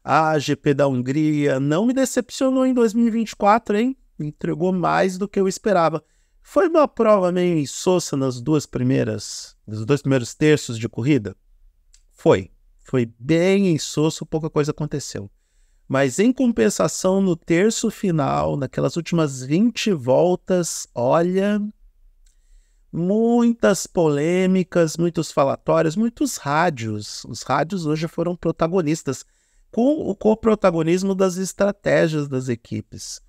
A GP da Hungria não me decepcionou em 2024, hein? Entregou mais do que eu esperava. Foi uma prova meio insossa nos dois primeiros terços de corrida? Foi. Foi bem insosso, pouca coisa aconteceu. Mas em compensação, no terço final, naquelas últimas 20 voltas, olha, muitas polêmicas, muitos falatórios, muitos rádios. Os rádios hoje foram protagonistas, com o coprotagonismo das estratégias das equipes.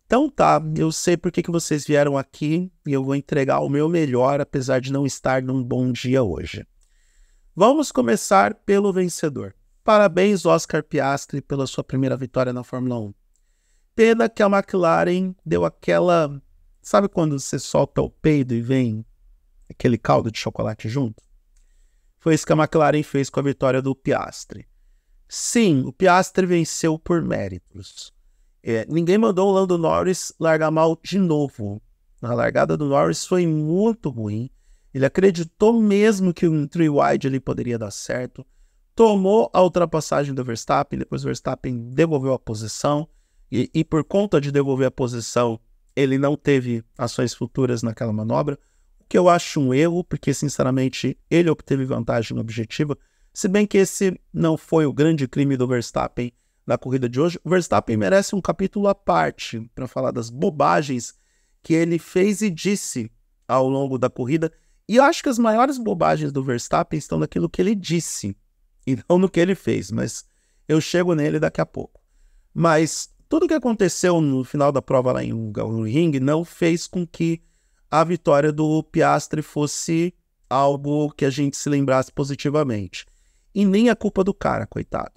Então tá, eu sei por que vocês vieram aqui e eu vou entregar o meu melhor, apesar de não estar num bom dia hoje. Vamos começar pelo vencedor. Parabéns, Oscar Piastri, pela sua primeira vitória na Fórmula 1. Pena que a McLaren deu aquela... Sabe quando você solta o peido e vem aquele caldo de chocolate junto? Foi isso que a McLaren fez com a vitória do Piastri. Sim, o Piastri venceu por méritos. Ninguém mandou o Lando Norris largar mal de novo. A largada do Norris foi muito ruim. Ele acreditou mesmo que um three-wide ali poderia dar certo. Tomou a ultrapassagem do Verstappen, depois o Verstappen devolveu a posição. E por conta de devolver a posição, ele não teve ações futuras naquela manobra. O que eu acho um erro, porque sinceramente ele obteve vantagem objetiva. Se bem que esse não foi o grande crime do Verstappen na corrida de hoje. O Verstappen merece um capítulo à parte para falar das bobagens que ele fez e disse ao longo da corrida. E eu acho que as maiores bobagens do Verstappen estão naquilo que ele disse e não no que ele fez, mas eu chego nele daqui a pouco. Mas tudo o que aconteceu no final da prova lá em Hungria não fez com que a vitória do Piastri fosse algo que a gente se lembrasse positivamente. E nem a culpa do cara, coitado.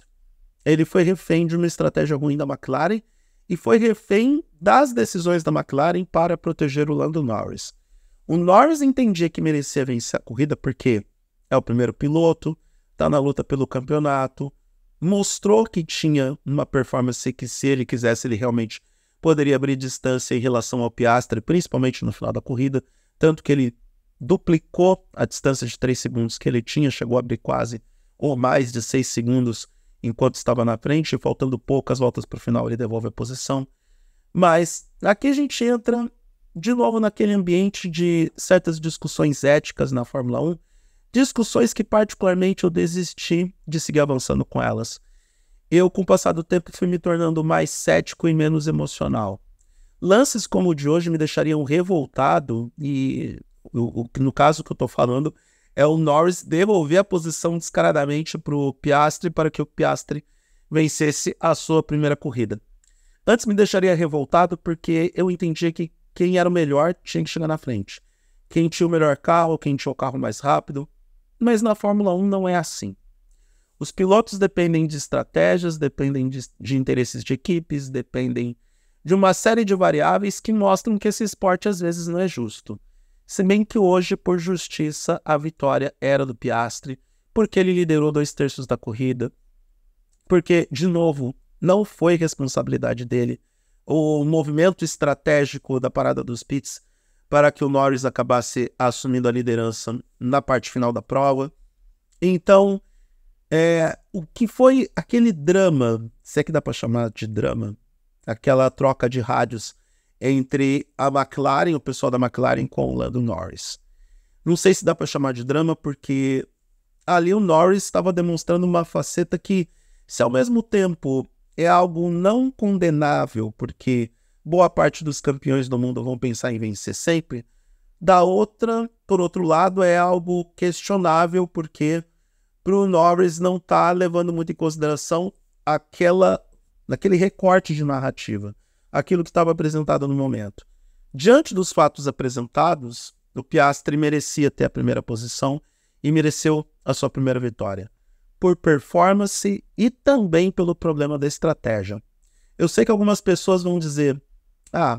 Ele foi refém de uma estratégia ruim da McLaren e foi refém das decisões da McLaren para proteger o Lando Norris. O Norris entendia que merecia vencer a corrida porque é o primeiro piloto, está na luta pelo campeonato, mostrou que tinha uma performance que, se ele quisesse, ele realmente poderia abrir distância em relação ao Piastri, principalmente no final da corrida, tanto que ele duplicou a distância de 3 segundos que ele tinha, chegou a abrir quase ou mais de 6 segundos enquanto estava na frente, faltando poucas voltas para o final, ele devolve a posição. Mas aqui a gente entra de novo naquele ambiente de certas discussões éticas na Fórmula 1, discussões que particularmente eu desisti de seguir avançando com elas. Eu, com o passar do tempo, fui me tornando mais cético e menos emocional. Lances como o de hoje me deixariam revoltado e, no caso que eu estou falando, é o Norris devolver a posição descaradamente para o Piastri para que o Piastri vencesse a sua primeira corrida. Antes me deixaria revoltado porque eu entendia que quem era o melhor tinha que chegar na frente. Quem tinha o melhor carro, quem tinha o carro mais rápido. Mas na Fórmula 1 não é assim. Os pilotos dependem de estratégias, dependem de interesses de equipes, dependem de uma série de variáveis que mostram que esse esporte às vezes não é justo. Se bem que hoje, por justiça, a vitória era do Piastri, porque ele liderou 2/3 da corrida, porque, de novo, não foi responsabilidade dele o movimento estratégico da parada dos pits para que o Norris acabasse assumindo a liderança na parte final da prova. Então, o que foi aquele drama, se é que dá para chamar de drama, aquela troca de rádios entre a McLaren, o pessoal da McLaren com o Lando Norris. Não sei se dá para chamar de drama, porque ali o Norris estava demonstrando uma faceta que, se ao mesmo tempo é algo não condenável, porque boa parte dos campeões do mundo vão pensar em vencer sempre, por outro lado, é algo questionável, porque para o Norris não está levando muito em consideração naquele recorte de narrativa, aquilo que estava apresentado no momento. Diante dos fatos apresentados, o Piastri merecia ter a primeira posição e mereceu a sua primeira vitória, por performance e também pelo problema da estratégia. Eu sei que algumas pessoas vão dizer,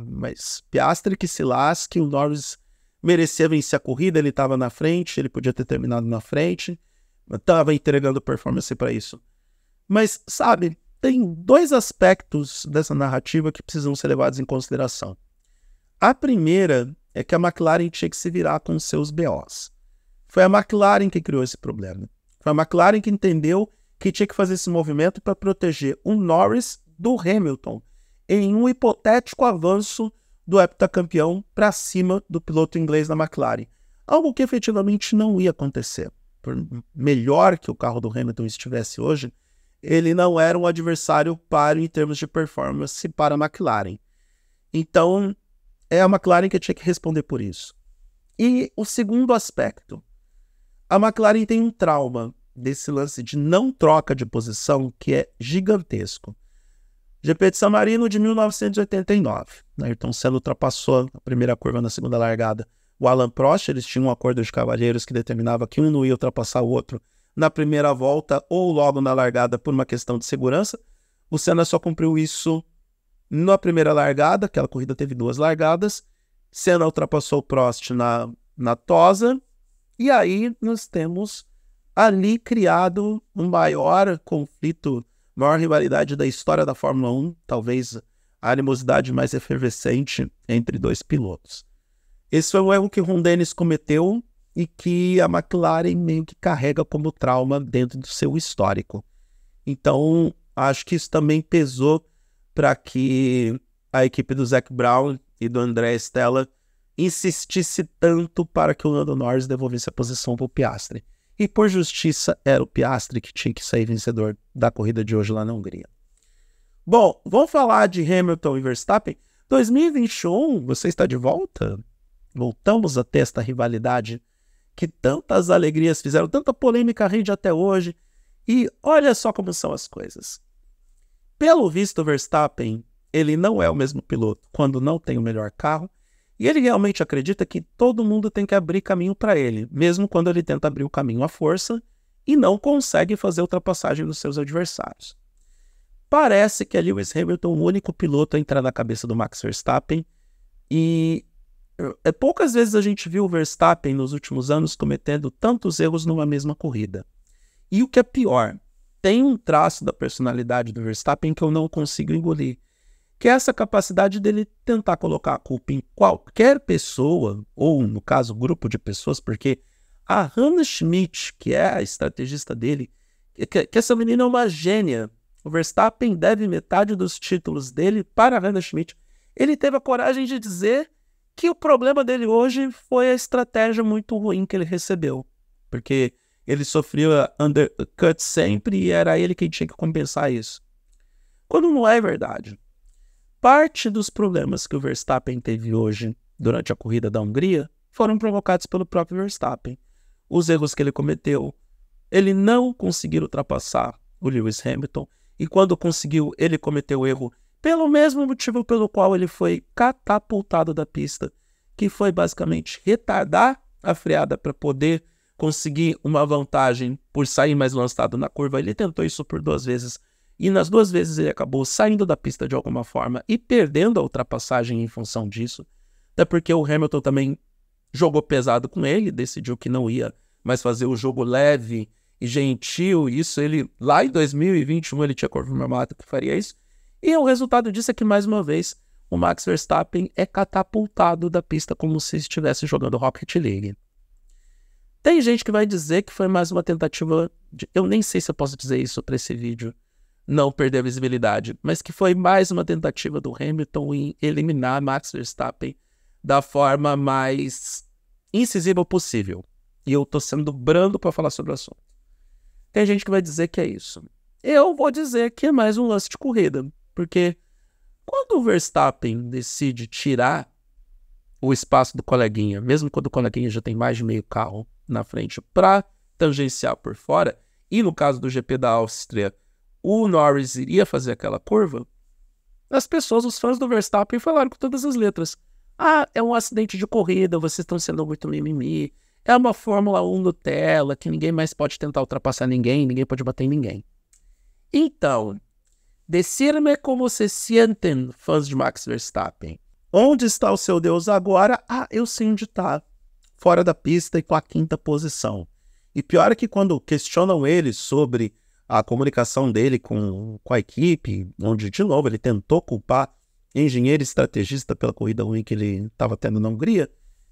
mas Piastri que se lasque, o Norris merecia vencer a corrida, ele estava na frente, ele podia ter terminado na frente, estava entregando performance para isso. Mas, sabe, tem 2 aspectos dessa narrativa que precisam ser levados em consideração. A primeira é que a McLaren tinha que se virar com seus BOs. Foi a McLaren que criou esse problema. Foi a McLaren que entendeu que tinha que fazer esse movimento para proteger o Norris do Hamilton em um hipotético avanço do heptacampeão para cima do piloto inglês da McLaren. Algo que efetivamente não ia acontecer. Por melhor que o carro do Hamilton estivesse hoje, ele não era um adversário páreo em termos de performance para a McLaren. Então, é a McLaren que tinha que responder por isso. E o segundo aspecto, a McLaren tem um trauma desse lance de não troca de posição que é gigantesco. GP de San Marino de 1989. Ayrton Senna ultrapassou a primeira curva na segunda largada. O Alain Prost, eles tinham um acordo de cavalheiros que determinava que um não ia ultrapassar o outro na primeira volta ou logo na largada por uma questão de segurança. O Senna só cumpriu isso na primeira largada, aquela corrida teve 2 largadas. Senna ultrapassou o Prost na tosa. E aí nós temos ali criado um maior conflito, maior rivalidade da história da Fórmula 1, talvez a animosidade mais efervescente entre 2 pilotos. Esse foi um erro que o Ron Dennis cometeu e que a McLaren meio que carrega como trauma dentro do seu histórico. Então, acho que isso também pesou para que a equipe do Zac Brown e do André Stella insistisse tanto para que o Lando Norris devolvesse a posição para o Piastri. E por justiça, era o Piastri que tinha que sair vencedor da corrida de hoje lá na Hungria. Bom, vamos falar de Hamilton e Verstappen. 2021, você está de volta? Voltamos a ter esta rivalidade que tantas alegrias fizeram, tanta polêmica rende até hoje. E olha só como são as coisas. Pelo visto, o Verstappen, ele não é o mesmo piloto quando não tem o melhor carro. E ele realmente acredita que todo mundo tem que abrir caminho para ele, mesmo quando ele tenta abrir o caminho à força e não consegue fazer ultrapassagem dos seus adversários. Parece que é Lewis Hamilton o único piloto a entrar na cabeça do Max Verstappen e poucas vezes a gente viu o Verstappen nos últimos anos cometendo tantos erros numa mesma corrida. E o que é pior, tem um traço da personalidade do Verstappen que eu não consigo engolir, que é essa capacidade dele tentar colocar a culpa em qualquer pessoa, ou no caso, grupo de pessoas, porque a Hannah Schmidt, que é a estrategista dele, que essa menina é uma gênia. O Verstappen deve metade dos títulos dele para a Hannah Schmidt. Ele teve a coragem de dizer que o problema dele hoje foi a estratégia muito ruim que ele recebeu, porque ele sofria undercut sempre e era ele quem tinha que compensar isso. Quando não é verdade. Parte dos problemas que o Verstappen teve hoje durante a corrida da Hungria foram provocados pelo próprio Verstappen. Os erros que ele cometeu, ele não conseguiu ultrapassar o Lewis Hamilton e quando conseguiu, ele cometeu o erro pelo mesmo motivo pelo qual ele foi catapultado da pista, que foi basicamente retardar a freada para poder conseguir uma vantagem por sair mais lançado na curva. Ele tentou isso por 2 vezes e nas 2 vezes ele acabou saindo da pista de alguma forma e perdendo a ultrapassagem em função disso, até porque o Hamilton também jogou pesado com ele, decidiu que não ia mais fazer o jogo leve e gentil. Isso ele, lá em 2021, ele tinha confirmado que faria isso. E o resultado disso é que, mais uma vez, o Max Verstappen é catapultado da pista como se estivesse jogando Rocket League. Tem gente que vai dizer que foi mais uma tentativa de... Eu nem sei se eu posso dizer isso para esse vídeo não perder a visibilidade, mas que foi mais uma tentativa do Hamilton em eliminar Max Verstappen da forma mais incisiva possível. E eu tô sendo brando para falar sobre o assunto. Tem gente que vai dizer que é isso. Eu vou dizer que é mais um lance de corrida, porque quando o Verstappen decide tirar o espaço do coleguinha, mesmo quando o coleguinha já tem mais de meio carro na frente, para tangenciar por fora, e no caso do GP da Áustria, o Norris iria fazer aquela curva, as pessoas, os fãs do Verstappen, falaram com todas as letras: ah, é um acidente de corrida, vocês estão sendo muito mimimi, é uma Fórmula 1 Nutella, que ninguém mais pode tentar ultrapassar ninguém pode bater em ninguém. Então, decirme como se sentem, fãs de Max Verstappen. Onde está o seu Deus agora? Ah, eu sei onde está. Fora da pista e com a 5ª posição. E pior é que quando questionam ele sobre a comunicação dele com a equipe, onde, de novo, ele tentou culpar engenheiro e estrategista pela corrida ruim que ele estava tendo na Hungria,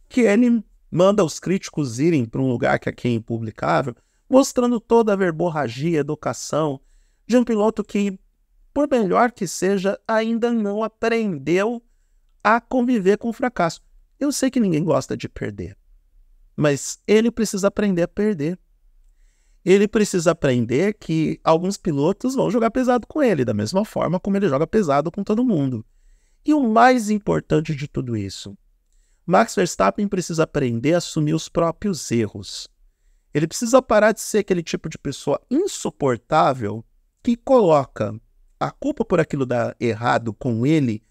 que ele manda os críticos irem para um lugar que aqui é impublicável, mostrando toda a verborragia, educação de um piloto que, por melhor que seja, ainda não aprendeu a conviver com o fracasso. Eu sei que ninguém gosta de perder, mas ele precisa aprender a perder. Ele precisa aprender que alguns pilotos vão jogar pesado com ele, da mesma forma como ele joga pesado com todo mundo. E o mais importante de tudo isso, Max Verstappen precisa aprender a assumir os próprios erros. Ele precisa parar de ser aquele tipo de pessoa insuportável que coloca a culpa por aquilo dar errado com ele,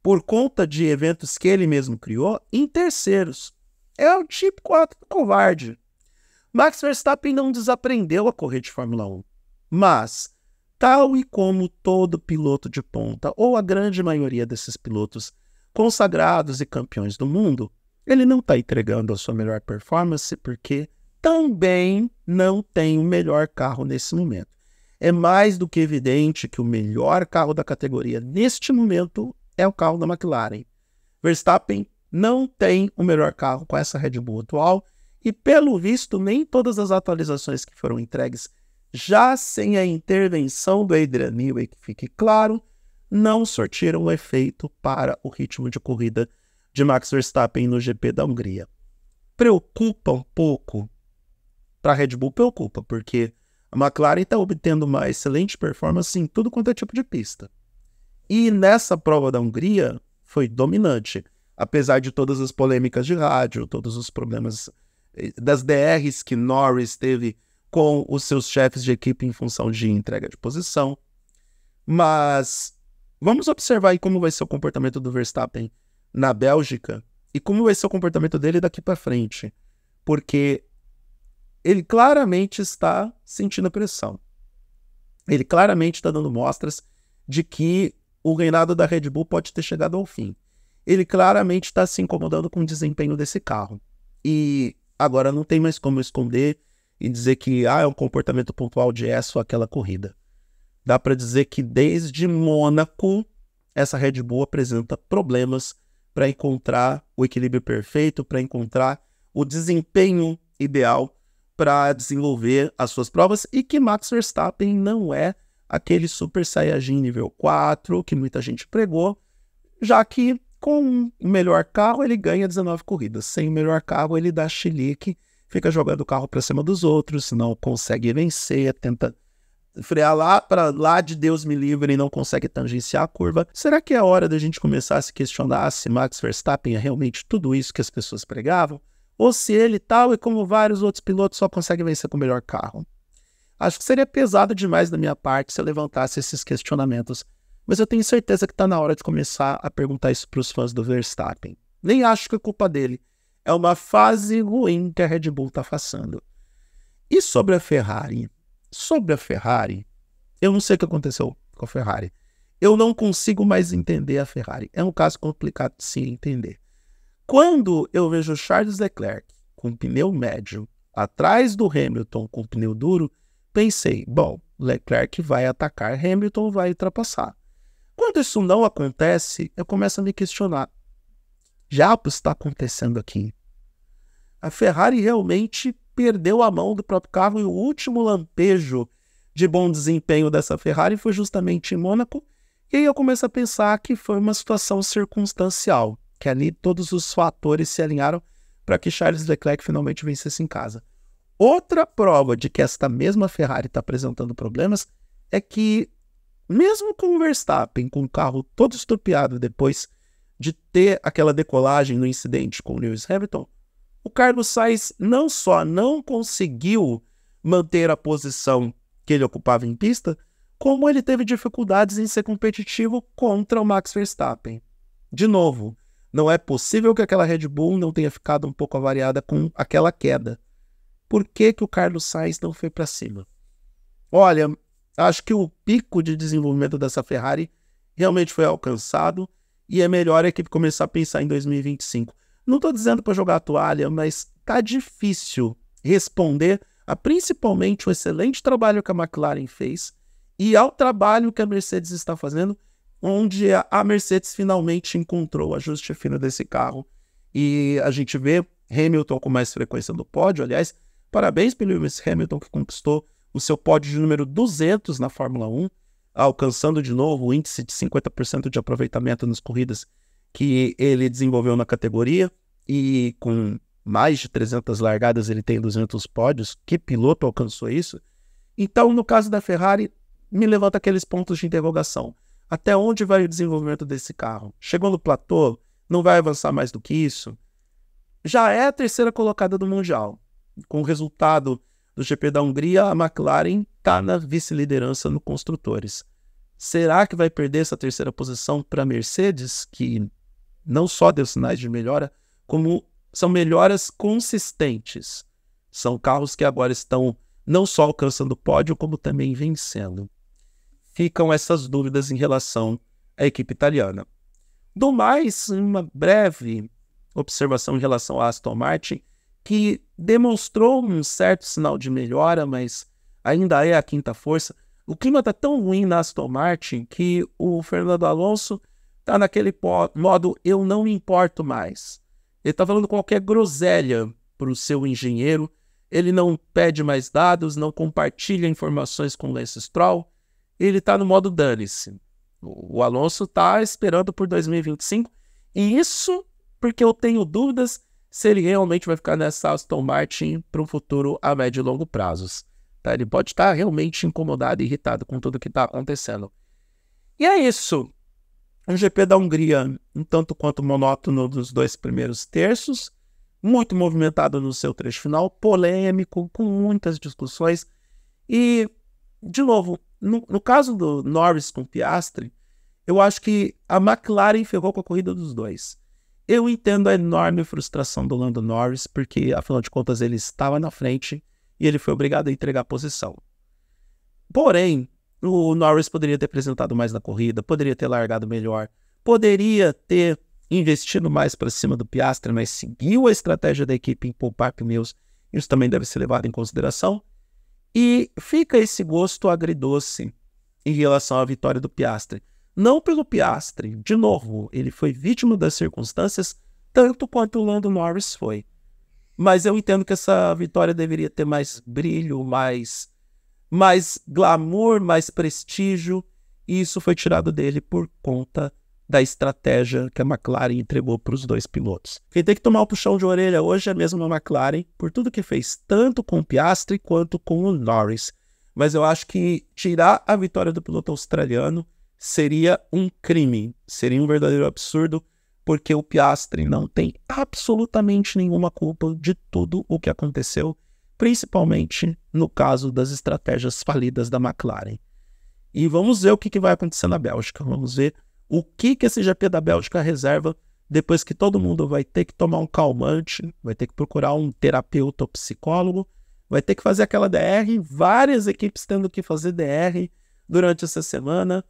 por conta de eventos que ele mesmo criou, em terceiros. É o típico ato do covarde. Max Verstappen não desaprendeu a correr de Fórmula 1, mas, tal e como todo piloto de ponta, ou a grande maioria desses pilotos consagrados e campeões do mundo, ele não está entregando a sua melhor performance porque também não tem o melhor carro nesse momento. É mais do que evidente que o melhor carro da categoria neste momento é o carro da McLaren. Verstappen não tem o melhor carro com essa Red Bull atual e, pelo visto, nem todas as atualizações que foram entregues, já sem a intervenção do Adrian Newey, que fique claro, não surtiram o efeito para o ritmo de corrida de Max Verstappen no GP da Hungria. Preocupa um pouco, para a Red Bull preocupa, porque a McLaren está obtendo uma excelente performance em tudo quanto é tipo de pista. E nessa prova da Hungria foi dominante, apesar de todas as polêmicas de rádio, todos os problemas das DRs que Norris teve com os seus chefes de equipe em função de entrega de posição. Mas vamos observar aí como vai ser o comportamento do Verstappen na Bélgica e como vai ser o comportamento dele daqui para frente, porque ele claramente está sentindo pressão. Ele claramente está dando mostras de que o reinado da Red Bull pode ter chegado ao fim. Ele claramente está se incomodando com o desempenho desse carro. E agora não tem mais como esconder e dizer que é um comportamento pontual de essa ou aquela corrida. Dá para dizer que desde Mônaco, essa Red Bull apresenta problemas para encontrar o equilíbrio perfeito, para encontrar o desempenho ideal para desenvolver as suas provas, e que Max Verstappen não é aquele Super Saiyajin nível 4 que muita gente pregou, já que com o melhor carro ele ganha 19 corridas, sem o melhor carro ele dá chilique, fica jogando o carro para cima dos outros, não consegue vencer, tenta frear lá para lá de Deus me livre e não consegue tangenciar a curva. Será que é hora da gente começar a se questionar se Max Verstappen é realmente tudo isso que as pessoas pregavam? Ou se ele, tal e como vários outros pilotos, só consegue vencer com o melhor carro? Acho que seria pesado demais da minha parte se eu levantasse esses questionamentos, mas eu tenho certeza que está na hora de começar a perguntar isso para os fãs do Verstappen. Nem acho que é culpa dele. É uma fase ruim que a Red Bull está passando. E sobre a Ferrari? Sobre a Ferrari, eu não sei o que aconteceu com a Ferrari. Eu não consigo mais entender a Ferrari. É um caso complicado de se entender. Quando eu vejo Charles Leclerc com pneu médio atrás do Hamilton com pneu duro, pensei, bom, Leclerc vai atacar Hamilton, vai ultrapassar. Quando isso não acontece, eu começo a me questionar. Já está acontecendo aqui? A Ferrari realmente perdeu a mão do próprio carro e o último lampejo de bom desempenho dessa Ferrari foi justamente em Mônaco. E aí eu começo a pensar que foi uma situação circunstancial, que ali todos os fatores se alinharam para que Charles Leclerc finalmente vencesse em casa. Outra prova de que esta mesma Ferrari está apresentando problemas é que, mesmo com o Verstappen, com o carro todo estupiado depois de ter aquela decolagem no incidente com o Lewis Hamilton, o Carlos Sainz não só não conseguiu manter a posição que ele ocupava em pista, como ele teve dificuldades em ser competitivo contra o Max Verstappen. De novo, não é possível que aquela Red Bull não tenha ficado um pouco avariada com aquela queda. Por que o Carlos Sainz não foi para cima? Olha, acho que o pico de desenvolvimento dessa Ferrari realmente foi alcançado e é melhor a equipe começar a pensar em 2025. Não estou dizendo para jogar a toalha, mas tá difícil responder a principalmente o excelente trabalho que a McLaren fez e ao trabalho que a Mercedes está fazendo, onde a Mercedes finalmente encontrou o ajuste fino desse carro. E a gente vê Hamilton com mais frequência no pódio, aliás, Parabéns para Lewis Hamilton, que conquistou o seu pódio de número 200 na Fórmula 1, alcançando de novo o índice de 50% de aproveitamento nas corridas que ele desenvolveu na categoria, e com mais de 300 largadas ele tem 200 pódios. Que piloto alcançou isso? Então, no caso da Ferrari, me levanta aqueles pontos de interrogação. Até onde vai o desenvolvimento desse carro? Chegou no platô? Não vai avançar mais do que isso? Já é a terceira colocada do Mundial. Com o resultado do GP da Hungria, a McLaren está na vice-liderança no Construtores. Será que vai perder essa terceira posição para a Mercedes, que não só deu sinais de melhora, como são melhoras consistentes? São carros que agora estão não só alcançando o pódio, como também vencendo. Ficam essas dúvidas em relação à equipe italiana. Do mais, uma breve observação em relação à Aston Martin, que demonstrou um certo sinal de melhora, mas ainda é a quinta força. O clima está tão ruim na Aston Martin que o Fernando Alonso está naquele modo eu não me importo mais. Ele está falando qualquer groselha para o seu engenheiro, ele não pede mais dados, não compartilha informações com o Lance Stroll, ele está no modo dane-se. O Alonso está esperando por 2025, e isso porque eu tenho dúvidas se ele realmente vai ficar nessa Aston Martin para um futuro a médio e longo prazos. Tá? Ele pode estar realmente incomodado e irritado com tudo que está acontecendo. E é isso. O GP da Hungria, um tanto quanto monótono nos 2 primeiros terços, muito movimentado no seu trecho final, polêmico, com muitas discussões. E, de novo, no caso do Norris com Piastri, eu acho que a McLaren ferrou com a corrida dos dois. Eu entendo a enorme frustração do Lando Norris, porque, afinal de contas, ele estava na frente e ele foi obrigado a entregar a posição. Porém, o Norris poderia ter apresentado mais na corrida, poderia ter largado melhor, poderia ter investido mais para cima do Piastri, mas seguiu a estratégia da equipe em poupar pneus. Isso também deve ser levado em consideração. E fica esse gosto agridoce em relação à vitória do Piastri. Não pelo Piastri, de novo, ele foi vítima das circunstâncias, tanto quanto o Lando Norris foi. Mas eu entendo que essa vitória deveria ter mais brilho, mais glamour, mais prestígio, e isso foi tirado dele por conta da estratégia que a McLaren entregou para os dois pilotos. Quem tem que tomar o puxão de orelha hoje é mesmo a McLaren, por tudo que fez, tanto com o Piastri quanto com o Norris. Mas eu acho que tirar a vitória do piloto australiano seria um crime, seria um verdadeiro absurdo, porque o Piastri não tem absolutamente nenhuma culpa de tudo o que aconteceu, principalmente no caso das estratégias falidas da McLaren. E vamos ver o que vai acontecer na Bélgica, vamos ver o que esse GP da Bélgica reserva depois que todo mundo vai ter que tomar um calmante, vai ter que procurar um terapeuta ou psicólogo, vai ter que fazer aquela DR, várias equipes tendo que fazer DR durante essa semana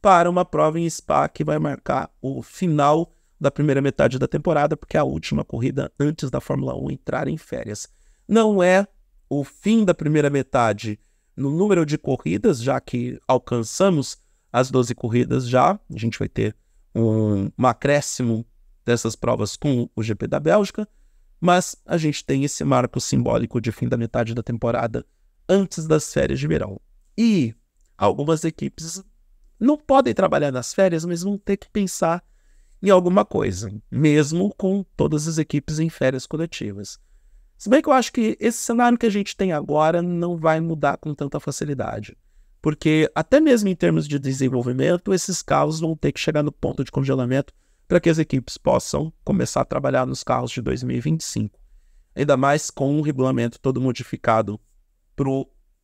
para uma prova em Spa que vai marcar o final da primeira metade da temporada, porque é a última corrida antes da Fórmula 1 entrar em férias. Não é o fim da primeira metade no número de corridas, já que alcançamos as 12 corridas já. A gente vai ter um acréscimo dessas provas com o GP da Bélgica, mas a gente tem esse marco simbólico de fim da metade da temporada antes das férias de verão. E algumas equipes não podem trabalhar nas férias, mas vão ter que pensar em alguma coisa, mesmo com todas as equipes em férias coletivas. Se bem que eu acho que esse cenário que a gente tem agora não vai mudar com tanta facilidade, porque até mesmo em termos de desenvolvimento, esses carros vão ter que chegar no ponto de congelamento para que as equipes possam começar a trabalhar nos carros de 2025. Ainda mais com um regulamento todo modificado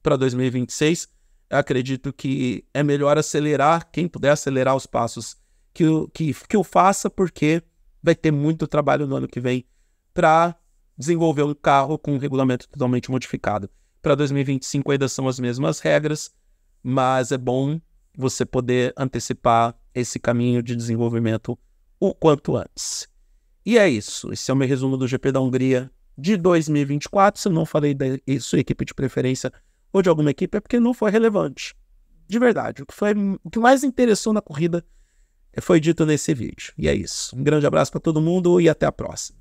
para 2026, eu acredito que é melhor acelerar, quem puder acelerar os passos, que o faça, porque vai ter muito trabalho no ano que vem para desenvolver um carro com um regulamento totalmente modificado. Para 2025 ainda são as mesmas regras, mas é bom você poder antecipar esse caminho de desenvolvimento o quanto antes. E é isso. Esse é o meu resumo do GP da Hungria de 2024. Se eu não falei da sua equipe de preferência ou de alguma equipe, é porque não foi relevante. De verdade. O que mais interessou na corrida foi dito nesse vídeo. E é isso. Um grande abraço para todo mundo e até a próxima.